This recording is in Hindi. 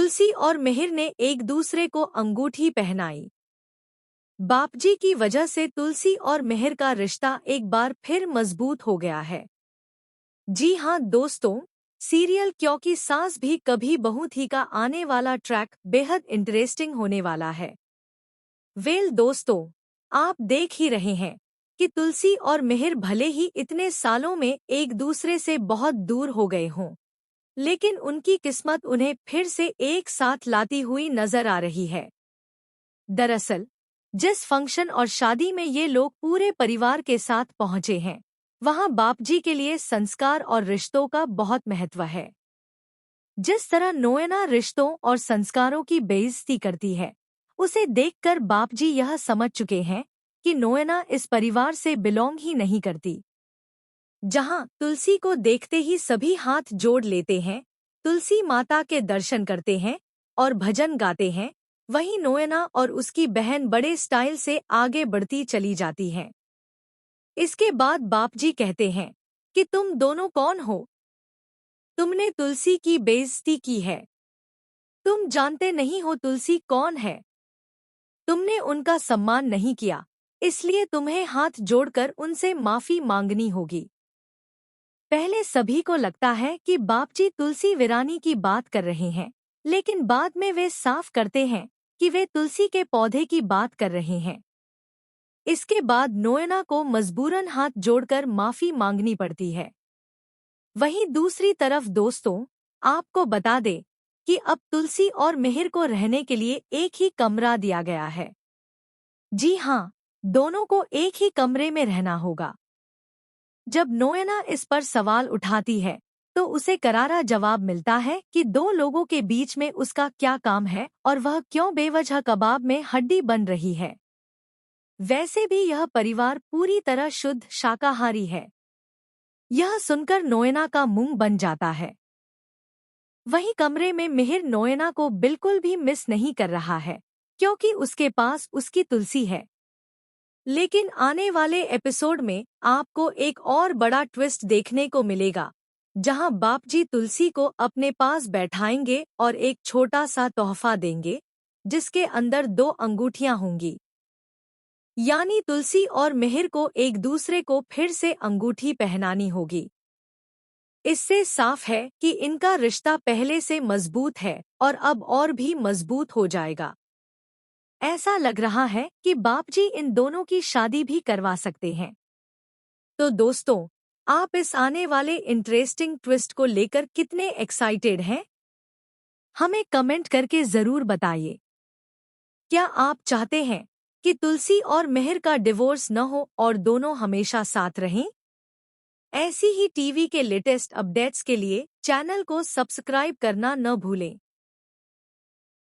तुलसी और मिहिर ने एक दूसरे को अंगूठी पहनाई। बापजी की वजह से तुलसी और मिहिर का रिश्ता एक बार फिर मजबूत हो गया है। जी हाँ दोस्तों, सीरियल क्योंकि सास भी कभी बहू थी का आने वाला ट्रैक बेहद इंटरेस्टिंग होने वाला है। वेल दोस्तों, आप देख ही रहे हैं कि तुलसी और मिहिर भले ही इतने सालों में एक दूसरे से बहुत दूर हो गए हों, लेकिन उनकी किस्मत उन्हें फिर से एक साथ लाती हुई नजर आ रही है। दरअसल जिस फंक्शन और शादी में ये लोग पूरे परिवार के साथ पहुंचे हैं, वहां बापजी के लिए संस्कार और रिश्तों का बहुत महत्व है। जिस तरह नोएना रिश्तों और संस्कारों की बेइज्जती करती है, उसे देखकर बापजी यह समझ चुके हैं कि नोएना इस परिवार से बिलोंग ही नहीं करती। जहां तुलसी को देखते ही सभी हाथ जोड़ लेते हैं, तुलसी माता के दर्शन करते हैं और भजन गाते हैं, वहीं नोएना और उसकी बहन बड़े स्टाइल से आगे बढ़ती चली जाती हैं। इसके बाद बापजी कहते हैं कि तुम दोनों कौन हो? तुमने तुलसी की बेइज्जती की है। तुम जानते नहीं हो तुलसी कौन है। तुमने उनका सम्मान नहीं किया, इसलिए तुम्हें हाथ जोड़कर उनसे माफी मांगनी होगी। पहले सभी को लगता है कि बापजी तुलसी वीरानी की बात कर रहे हैं, लेकिन बाद में वे साफ करते हैं कि वे तुलसी के पौधे की बात कर रहे हैं। इसके बाद नोएना को मजबूरन हाथ जोड़कर माफी मांगनी पड़ती है। वहीं दूसरी तरफ दोस्तों, आपको बता दें कि अब तुलसी और मिहिर को रहने के लिए एक ही कमरा दिया गया है। जी हाँ, दोनों को एक ही कमरे में रहना होगा। जब नोएना इस पर सवाल उठाती है, तो उसे करारा जवाब मिलता है कि दो लोगों के बीच में उसका क्या काम है और वह क्यों बेवजह कबाब में हड्डी बन रही है। वैसे भी यह परिवार पूरी तरह शुद्ध शाकाहारी है। यह सुनकर नोएना का मुंह बन जाता है। वहीं कमरे में मिहिर नोएना को बिल्कुल भी मिस नहीं कर रहा है, क्योंकि उसके पास उसकी तुलसी है। लेकिन आने वाले एपिसोड में आपको एक और बड़ा ट्विस्ट देखने को मिलेगा, जहां बापजी तुलसी को अपने पास बैठाएंगे और एक छोटा सा तोहफा देंगे, जिसके अंदर 2 अंगूठियां होंगी। यानी तुलसी और मिहिर को एक दूसरे को फिर से अंगूठी पहनानी होगी। इससे साफ है कि इनका रिश्ता पहले से मजबूत है और अब और भी मजबूत हो जाएगा। ऐसा लग रहा है कि बापजी इन दोनों की शादी भी करवा सकते हैं। तो दोस्तों, आप इस आने वाले इंटरेस्टिंग ट्विस्ट को लेकर कितने एक्साइटेड हैं? हमें कमेंट करके जरूर बताइए। क्या आप चाहते हैं कि तुलसी और मिहिर का डिवोर्स न हो और दोनों हमेशा साथ रहें? ऐसी ही टीवी के लेटेस्ट अपडेट्स के लिए चैनल को सब्सक्राइब करना न भूलें।